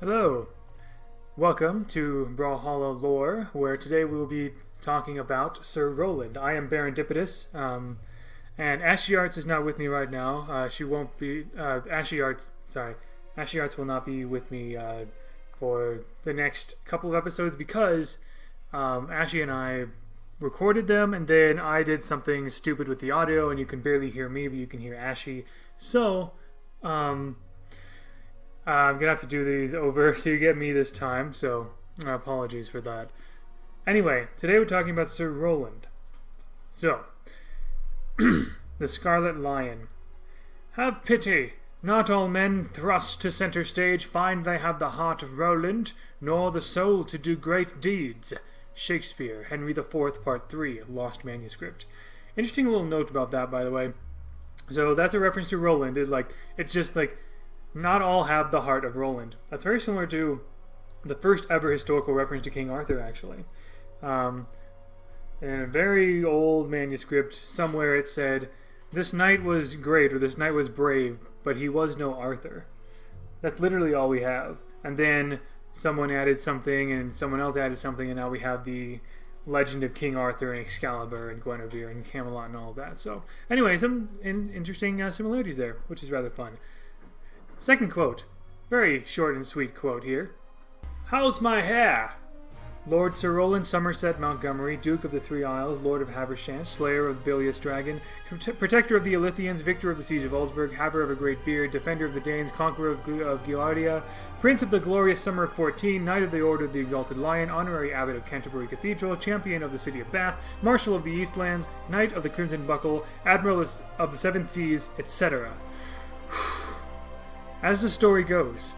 Hello, welcome to Brawlhalla lore, where today we will be talking about Sir Roland. I am Barendipitous, and Ashy Arts is not with me right now. She won't be, Ashy Arts will not be with me for the next couple of episodes because Ashy and I recorded them, and then I did something stupid with the audio, and you can barely hear me, but you can hear Ashy. So, I'm going to have to do these over so you get me this time, so apologies for that. Anyway, today we're talking about Sir Roland. So, the Scarlet Lion. Have pity! Not all men thrust to center stage find they have the heart of Roland, nor the soul to do great deeds. Shakespeare, Henry IV, Part 3, Lost Manuscript. Interesting little note about that, by the way. So that's a reference to Roland. It's just not all have the heart of Roland. That's very similar to the first ever historical reference to King Arthur, actually. In a very old manuscript, somewhere it said, "This knight was great," or "This knight was brave, but he was no Arthur." That's literally all we have. And then someone added something, and someone else added something, and now we have the legend of King Arthur and Excalibur and Guinevere and Camelot and all of that. So, anyway, some interesting similarities there, which is rather fun. Second quote. Very short and sweet quote here. "How's my hair? Lord Sir Roland Somerset Montgomery, Duke of the Three Isles, Lord of Haversham, Slayer of the Billious Dragon, Protector of the Lithians, Victor of the Siege of Augsburg, Haver of a Great Beard, Defender of the Danes, Conqueror of Gilardia, Prince of the Glorious Summer of 14, Knight of the Order of the Exalted Lion, Honorary Abbott of Canterbury Cathedral, Champion of the City of Bath, Marshal of the Eastlands, Knight of the Crimson Buckle, Admiral of the Seven Seas, etc." As the story goes,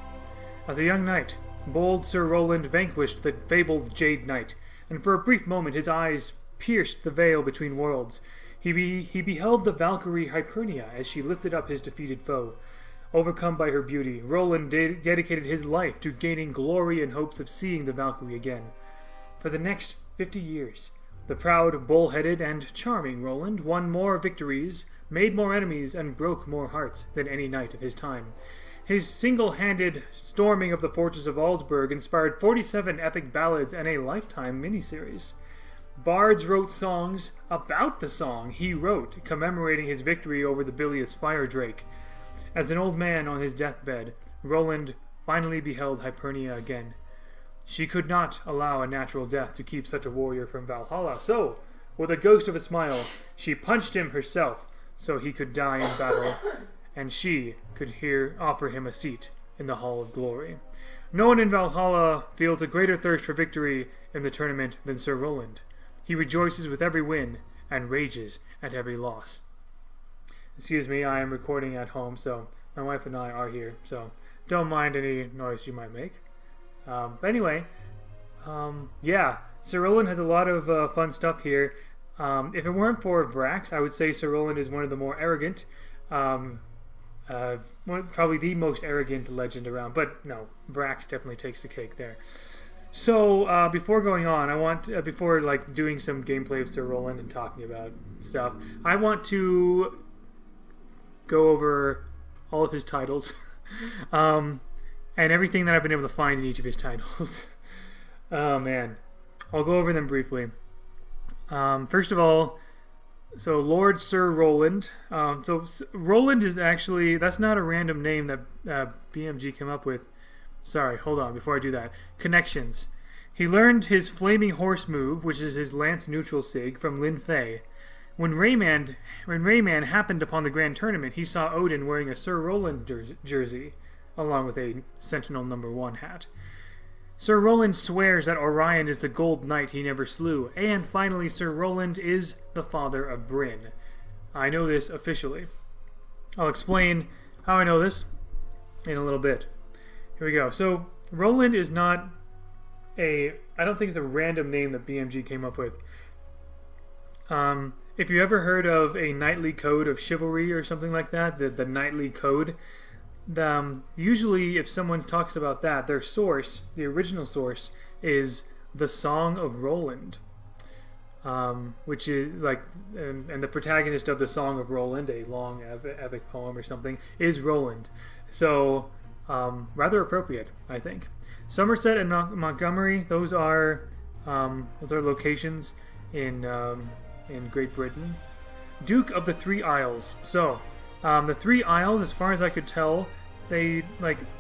as a young knight, bold Sir Roland vanquished the fabled Jade Knight, and for a brief moment his eyes pierced the veil between worlds. He beheld the Valkyrie Hypernia as she lifted up his defeated foe. Overcome by her beauty, Roland dedicated his life to gaining glory in hopes of seeing the Valkyrie again. For the next 50 years, the proud, bull-headed, and charming Roland won more victories, made more enemies, and broke more hearts than any knight of his time. His single-handed storming of the fortress of Augsburg inspired 47 epic ballads and a lifetime miniseries. Bards wrote songs about the song he wrote, commemorating his victory over the Billious fire drake. As an old man on his deathbed, Roland finally beheld Hypernia again. She could not allow a natural death to keep such a warrior from Valhalla, so, with a ghost of a smile, she punched him herself so he could die in battle, and she could offer him a seat in the Hall of Glory. No one in Valhalla feels a greater thirst for victory in the tournament than Sir Roland. He rejoices with every win and rages at every loss. Excuse me, I am recording at home, so my wife and I are here, so don't mind any noise you might make. But anyway, yeah, Sir Roland has a lot of fun stuff here. If it weren't for Vrax, I would say Sir Roland is one of the more arrogant, probably the most arrogant legend around, but no, Vrax definitely takes the cake there. So before going on, I want before doing some gameplay of Sir Roland and talking about stuff, I want to go over all of his titles and everything that I've been able to find in each of his titles. Oh man, I'll go over them briefly. First of all, so Lord Sir Roland. So Roland is actually, that's not a random name that BMG came up with. Sorry, hold on, before I do that. Connections. He learned his Flaming Horse move, which is his Lance Neutral Sig, from Lin Fei. When Rayman happened upon the Grand Tournament, he saw Odin wearing a Sir Roland jersey, along with a Sentinel No. 1 hat. Sir Roland swears that Orion is the gold knight he never slew, and finally Sir Roland is the father of Bryn. I know this officially. I'll explain how I know this in a little bit. Here we go. So Roland is not I don't think it's a random name that BMG came up with. If you ever heard of a knightly code of chivalry or something like that, the knightly code, usually if someone talks about that, their source, the original source, is the Song of Roland, which is and the protagonist of the Song of Roland, a long epic poem or something, is Roland. So rather appropriate, I think. Somerset and Montgomery, those are locations in Great Britain. Duke of the Three Isles. So, the Three Isles, as far as I could tell, the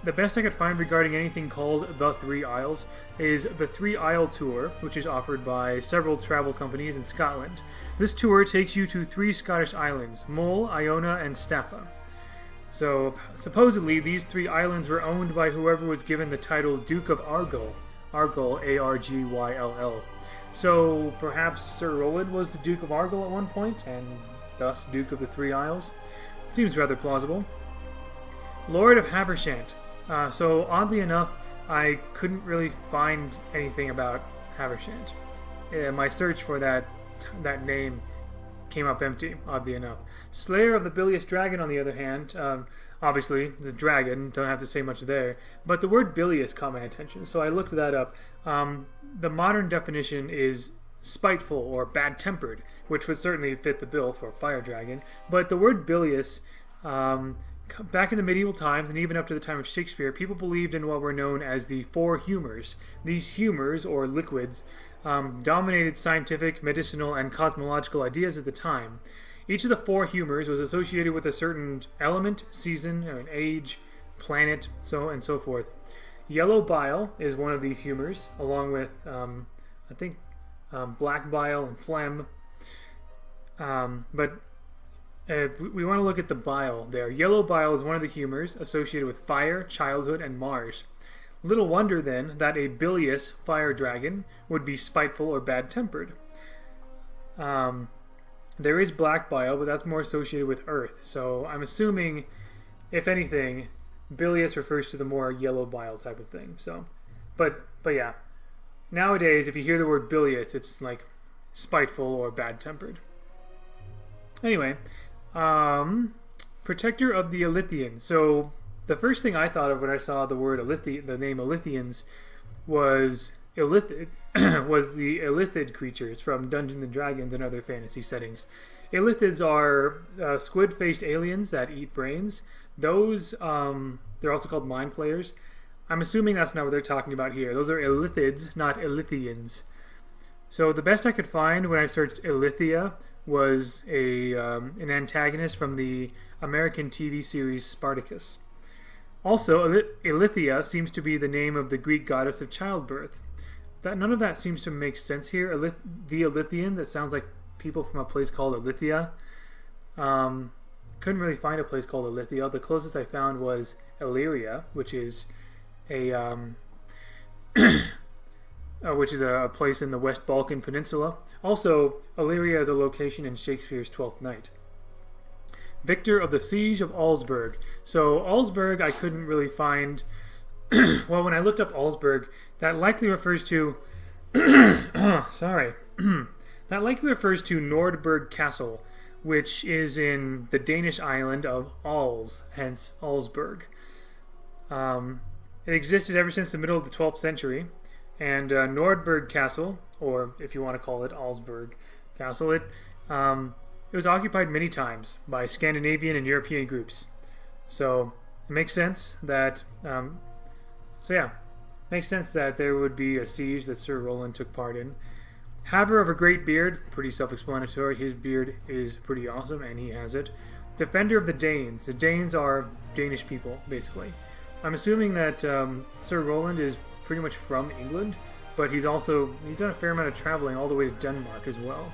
best I could find regarding anything called the Three Isles is the Three Isle Tour, which is offered by several travel companies in Scotland. This tour takes you to 3 Scottish islands, Mull, Iona, and Staffa. So, supposedly, these 3 islands were owned by whoever was given the title Duke of Argyll. Argyll, Argyll. So, perhaps Sir Roland was the Duke of Argyll at one point, and thus Duke of the Three Isles. Seems rather plausible. Lord of Havershant. So, oddly enough, I couldn't really find anything about Havershant. My search for that name came up empty, oddly enough. Slayer of the Billious Dragon, on the other hand, obviously, the dragon, don't have to say much there, but the word Billious caught my attention, so I looked that up. The modern definition is spiteful or bad-tempered, which would certainly fit the bill for a fire dragon, but the word Billious, back in the medieval times, and even up to the time of Shakespeare, people believed in what were known as the 4 humors. These humors, or liquids, dominated scientific, medicinal, and cosmological ideas at the time. Each of the 4 humors was associated with a certain element, season, or an age, planet, so and so forth. Yellow bile is one of these humors, along with, black bile and phlegm. But we want to look at the bile there. Yellow bile is one of the humors associated with fire, childhood, and Mars. Little wonder, then, that a bilious fire dragon would be spiteful or bad-tempered. There is black bile, but that's more associated with earth. So I'm assuming, if anything, bilious refers to the more yellow bile type of thing. So, but yeah. Nowadays, if you hear the word bilious, it's like spiteful or bad-tempered. Anyway, protector of the Lithium. So the first thing I thought of when I saw the word the name Lithians was Illithid, was the Illithid creatures from Dungeons and Dragons and other fantasy settings. Illithids are squid-faced aliens that eat brains. Those, they're also called mind flayers. I'm assuming that's not what they're talking about here. Those are Illithids, not Illithians. So the best I could find when I searched Illithia was an antagonist from the American TV series Spartacus. Also, Illithia seems to be the name of the Greek goddess of childbirth. None of that seems to make sense here. The Illithian, that sounds like people from a place called Illithia. Couldn't really find a place called Illithia. The closest I found was Illyria, which is a place in the West Balkan Peninsula. Also, Illyria is a location in Shakespeare's Twelfth Night. Victor of the Siege of Augsburg. So Augsburg I couldn't really find. Well, when I looked up Augsburg, that likely refers to that likely refers to Nordberg Castle, which is in the Danish island of Als, hence Augsburg. It existed ever since the middle of the 12th century, and Nordberg Castle, or if you want to call it Augsburg Castle, it was occupied many times by Scandinavian and European groups. So it makes sense that makes sense that there would be a siege that Sir Roland took part in. Haver of a great beard, pretty self-explanatory. His beard is pretty awesome, and he has it. Defender of the Danes. The Danes are Danish people, basically. I'm assuming that Sir Roland is pretty much from England, but he's done a fair amount of traveling all the way to Denmark as well.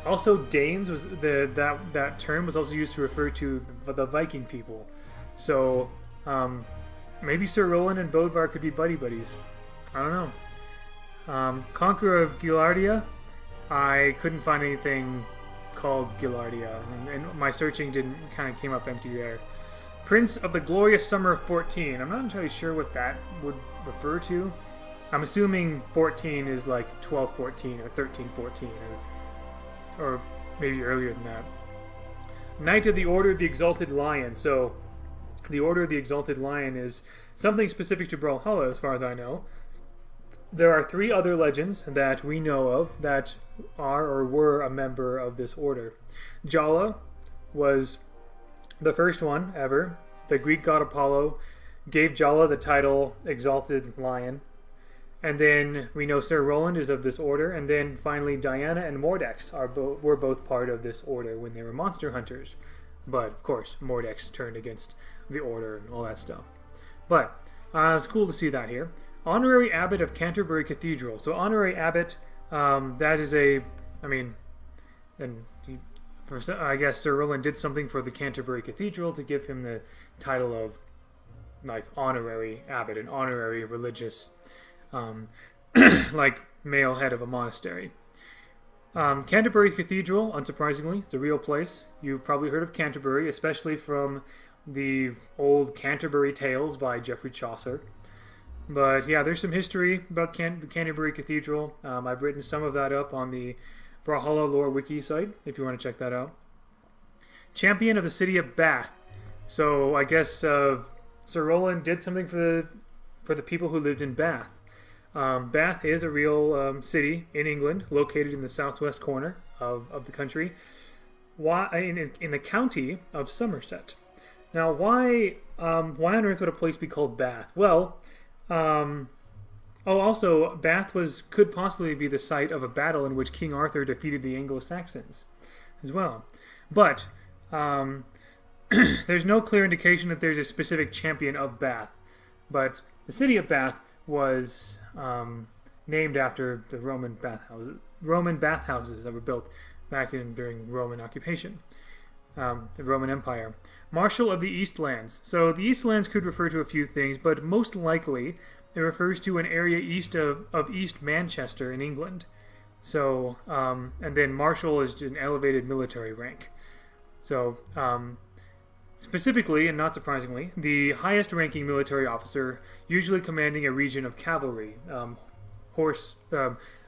Also, Danes was that term was also used to refer to the Viking people. So maybe Sir Roland and Bodvar could be buddies. I don't know. Conqueror of Gilardia. I couldn't find anything called Gilardia, and my searching came up empty there. Prince of the Glorious Summer of 14. I'm not entirely sure what that would refer to. I'm assuming 14 is like 1214 or 1314 or maybe earlier than that. Knight of the Order of the Exalted Lion. So the Order of the Exalted Lion is something specific to Brawlhalla as far as I know. There are 3 other legends that we know of that are or were a member of this order. Jala was The first one ever, the Greek god Apollo, gave Jala the title Exalted Lion. And then we know Sir Roland is of this order. And then finally Diana and Mordex were both part of this order when they were monster hunters. But, of course, Mordex turned against the order and all that stuff. But it's cool to see that here. Honorary Abbott of Canterbury Cathedral. So Honorary Abbott, that is I guess Sir Roland did something for the Canterbury Cathedral to give him the title of, like, Honorary Abbott, an honorary religious, like, male head of a monastery. Canterbury Cathedral, unsurprisingly, it's a real place. You've probably heard of Canterbury, especially from the old Canterbury Tales by Geoffrey Chaucer. But yeah, there's some history about the Canterbury Cathedral. I've written some of that up on the Brawlhalla Lore Wiki site, if you want to check that out. Champion of the City of Bath. So I guess Sir Roland did something for the people who lived in Bath. Bath is a real city in England, located in the southwest corner of the country, in the county of Somerset. Now, why on earth would a place be called Bath? Well, also, Bath could possibly be the site of a battle in which King Arthur defeated the Anglo-Saxons as well. But there's no clear indication that there's a specific champion of Bath. But the city of Bath was named after the Roman bathhouses that were built back during Roman occupation, the Roman Empire. Marshal of the Eastlands. So the Eastlands could refer to a few things, but most likely it refers to an area east of East Manchester in England. So, and then Marshal is an elevated military rank. So, specifically, and not surprisingly, the highest ranking military officer, usually commanding a region of cavalry,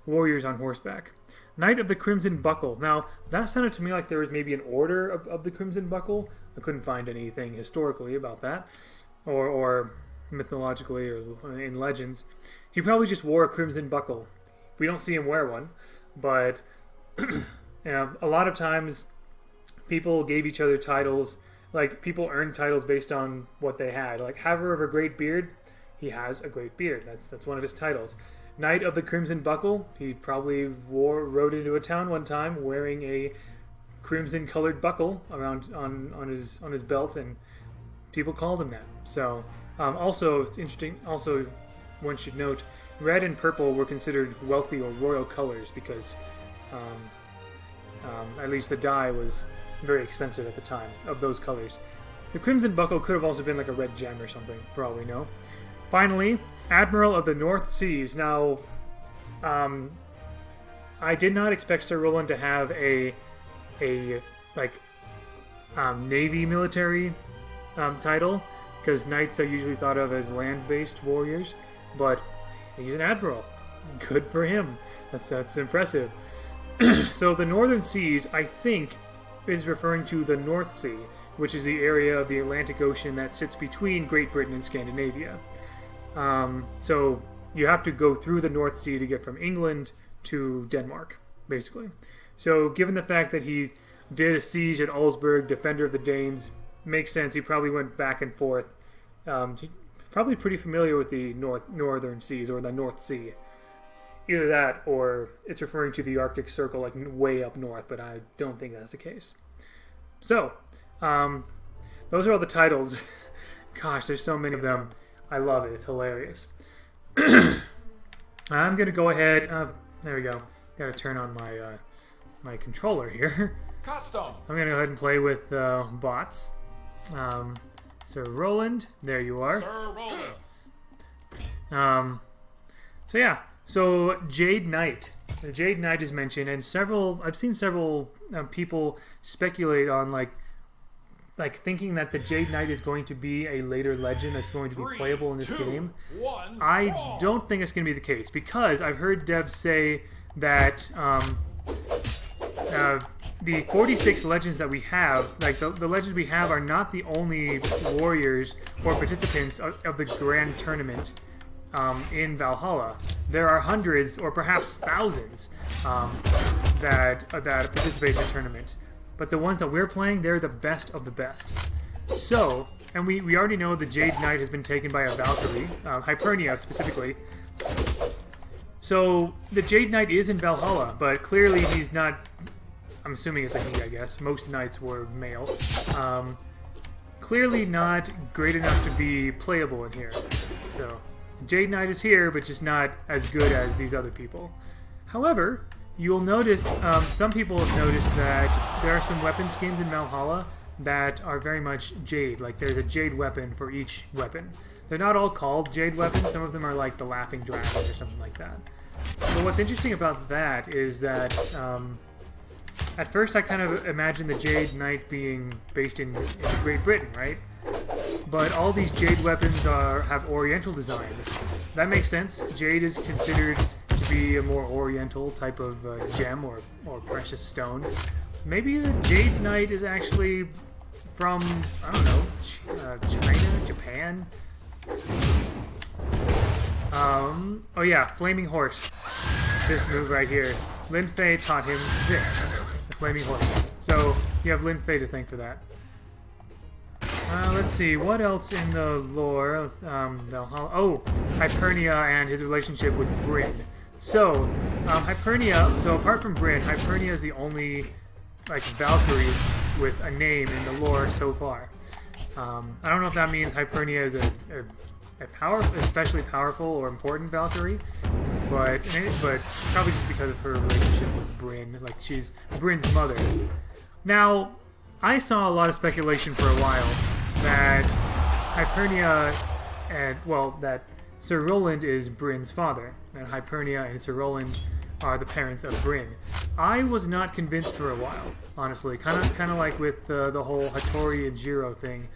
warriors on horseback. Knight of the Crimson Buckle. Now, that sounded to me like there was maybe an order of the Crimson Buckle. I couldn't find anything historically about that, or mythologically, or in legends. He probably just wore a crimson buckle. We don't see him wear one, but a lot of times people gave each other titles. Like, people earned titles based on what they had. Like, Haver of a Great Beard, he has a great beard. That's one of his titles. Knight of the Crimson Buckle, he probably rode into a town one time wearing a crimson-colored buckle around on his belt, and people called him that. So, also, it's interesting. Also, one should note, red and purple were considered wealthy or royal colors because, at least the dye was very expensive at the time of those colors. The Crimson Buckle could have also been like a red gem or something, for all we know. Finally, Admiral of the North Seas. Now, I did not expect Sir Roland to have a Navy military title, because knights are usually thought of as land-based warriors, but he's an admiral. Good for him. That's impressive. So the Northern Seas, I think, is referring to the North Sea, which is the area of the Atlantic Ocean that sits between Great Britain and Scandinavia. So you have to go through the North Sea to get from England to Denmark, basically. So given the fact that he did a siege at Augsburg, defender of the Danes, makes sense. He probably went back and forth. He's probably pretty familiar with the Northern Seas or the North Sea. Either that, or it's referring to the Arctic Circle, like way up north, but I don't think that's the case. So, those are all the titles. Gosh, there's so many of them. I love it. It's hilarious. I'm going to go ahead. There we go. Got to turn on my controller here. Custom. I'm going to go ahead and play with bots. Sir Roland, there you are. Sir Roland. So yeah. So Jade Knight. Jade Knight is mentioned, and I've seen several people speculate on like thinking that the Jade Knight is going to be a later legend that's going to be playable in this game. I don't think it's going to be the case, because I've heard devs say that the 46 legends that we have, like the legends we have, are not the only warriors or participants of the grand tournament in Valhalla. There are hundreds or perhaps thousands that participate in the tournament. But the ones that we're playing, they're the best of the best. So, and we already know the Jade Knight has been taken by a Valkyrie, Hypernia specifically. So, the Jade Knight is in Brawlhalla, but clearly he's not... I'm assuming it's a he, I guess. Most knights were male. Clearly not great enough to be playable in here. So, Jade Knight is here, but just not as good as these other people. However, you'll notice, some people have noticed that there are some weapon skins in Brawlhalla that are very much Jade. Like, there's a Jade weapon for each weapon. They're not all called Jade weapons. Some of them are like the Laughing Dragon or something like that. But what's interesting about that is that, at first I kind of imagined the Jade Knight being based in Great Britain, right? But all these Jade weapons have Oriental designs. That makes sense. Jade is considered to be a more Oriental type of gem or precious stone. Maybe the Jade Knight is actually from, I don't know, China, Japan? Oh yeah, Flaming Horse. This move right here. Lin Fei taught him this, the Flaming Horse. So you have Lin Fei to thank for that. Let's see, what else in the lore? Oh, Hypernia and his relationship with Bryn. So, Hypernia, so apart from Bryn, Hypernia is the only, like, Valkyrie with a name in the lore so far. I don't know if that means Hypernia is a especially powerful or important Valkyrie, but probably just because of her relationship with Bryn. Like, she's Bryn's mother. Now, I saw a lot of speculation for a while that Hypernia that Sir Roland is Bryn's father, and Hypernia and Sir Roland are the parents of Bryn. I was not convinced for a while, honestly. Kind of like with the whole Hattori and Jiro thing,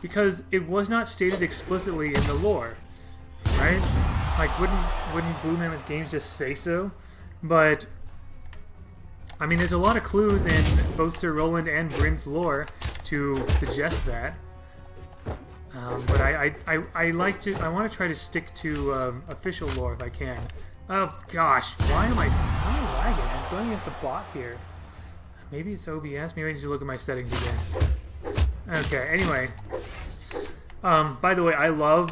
because it was not stated explicitly in the lore, right? Like, wouldn't Blue Mammoth Games just say so? But I mean, there's a lot of clues in both Sir Roland and Bryn's lore to suggest that. But I want to try to stick to official lore if I can. Oh gosh, why am I lagging? I'm going against the bot here. Maybe it's OBS. Maybe I need to look at my settings again. Okay. Anyway, by the way, I love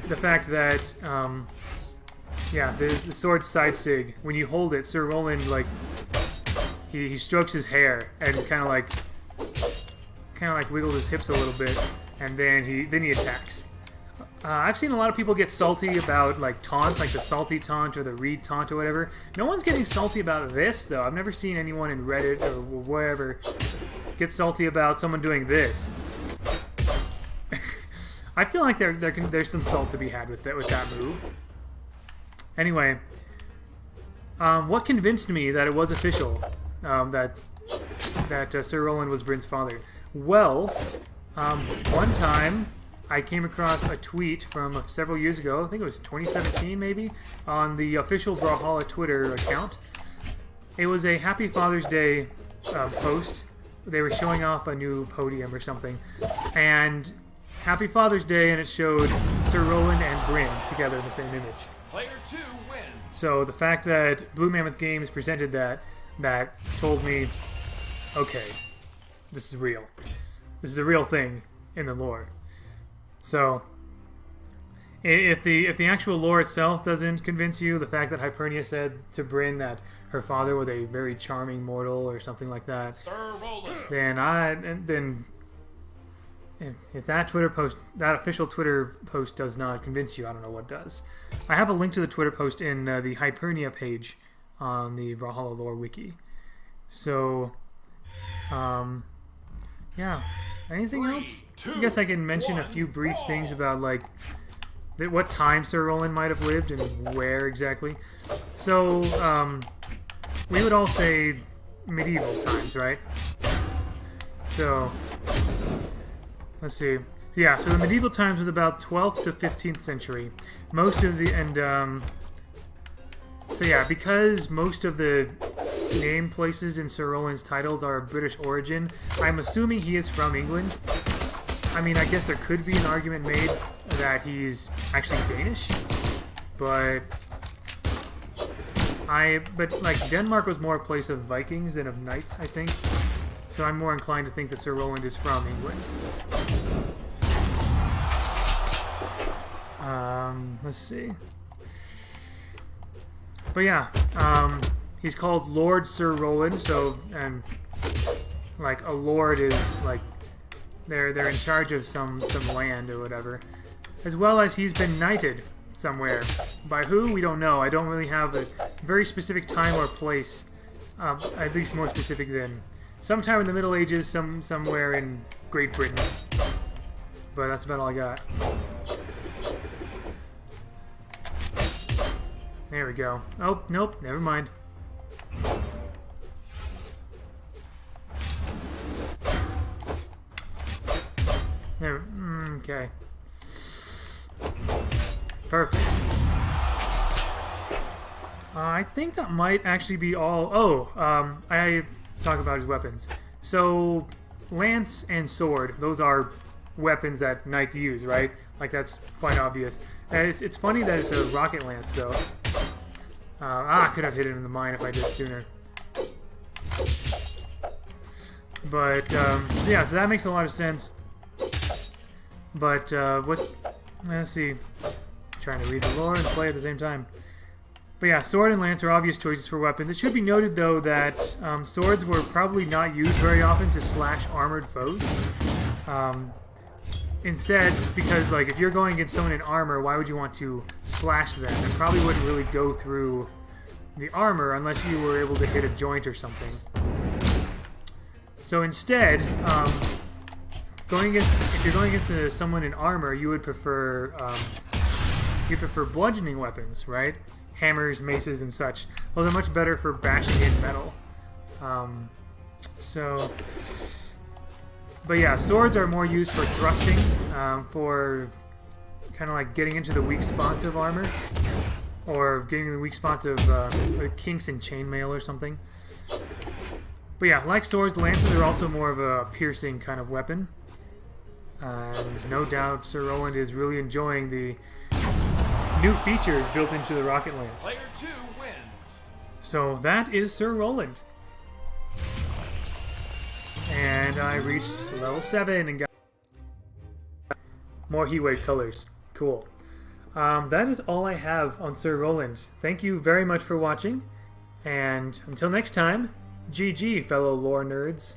the fact that yeah, the sword side sig. When you hold it, Sir Roland he strokes his hair and kind of like wiggles his hips a little bit, and then he attacks. I've seen a lot of people get salty about like taunts, like the salty taunt or the reed taunt or whatever. No one's getting salty about this though. I've never seen anyone in Reddit or wherever get salty about someone doing this. I feel like there's some salt to be had with that move. Anyway, what convinced me that it was official, that Sir Roland was Bryn's father? Well, one time I came across a tweet from several years ago, I think it was 2017 maybe, on the official Brawlhalla Twitter account. It was a Happy Father's Day post. They were showing off a new podium or something, and Happy Father's Day, and it showed Sir Roland and Bryn together in the same image. Player 2 wins. So the fact that Blue Mammoth Games presented that told me, okay, this is real. This is a real thing in the lore. So if the actual lore itself doesn't convince you, the fact that Hypernia said to Bryn that her father was a very charming mortal or something like that, Sir Roland. then if that official Twitter post does not convince you, I don't know what does. I have a link to the Twitter post in the Hypernia page on the Brawlhalla lore wiki. So, yeah. Anything else? I guess I can mention a few brief things about like what time Sir Roland might have lived and where exactly. So, we would all say medieval times, right? So, let's see. So yeah, so the medieval times was about 12th to 15th century. Most of the so yeah, because most of the name places in Sir Roland's titles are of British origin, I'm assuming he is from England. I mean, I guess there could be an argument made that he's actually Danish, but like Denmark was more a place of Vikings than of knights, I think. so I'm more inclined to think that Sir Roland is from England. Let's see. But yeah, he's called Lord Sir Roland, so, and like a lord is like they're in charge of some land or whatever. As well as he's been knighted somewhere. By who? We don't know. I don't really have a very specific time or place, at least more specific than sometime in the Middle Ages, somewhere in Great Britain. But that's about all I got. There we go. Oh, nope, never mind. There, okay. Perfect. I think that might actually be all. Oh, I talk about his weapons. So, lance and sword, those are weapons that knights use, right? Like, that's quite obvious. And it's funny that it's a rocket lance, though. I could have hit it in the mine if I did sooner. But, yeah, so that makes a lot of sense. But, let's see. Trying to read the lore and play at the same time. But yeah, sword and lance are obvious choices for weapons. It should be noted, though, that swords were probably not used very often to slash armored foes. Instead, because, like, if you're going against someone in armor, why would you want to slash them? It probably wouldn't really go through the armor unless you were able to hit a joint or something. So instead, if you're going against someone in armor, you would prefer bludgeoning weapons, right? Hammers, maces, and such. Well, they're much better for bashing in metal. But yeah, swords are more used for thrusting, for kind of like getting into the weak spots of armor, or getting the weak spots of like kinks in chainmail or something. But yeah, like swords, lances are also more of a piercing kind of weapon. And no doubt Sir Roland is really enjoying the new features built into the rocket lance. Player 2 wins. So that is Sir Roland. And I reached level 7 and got more heatwave colors. Cool. That is all I have on Sir Roland. Thank you very much for watching. And until next time, GG, fellow lore nerds.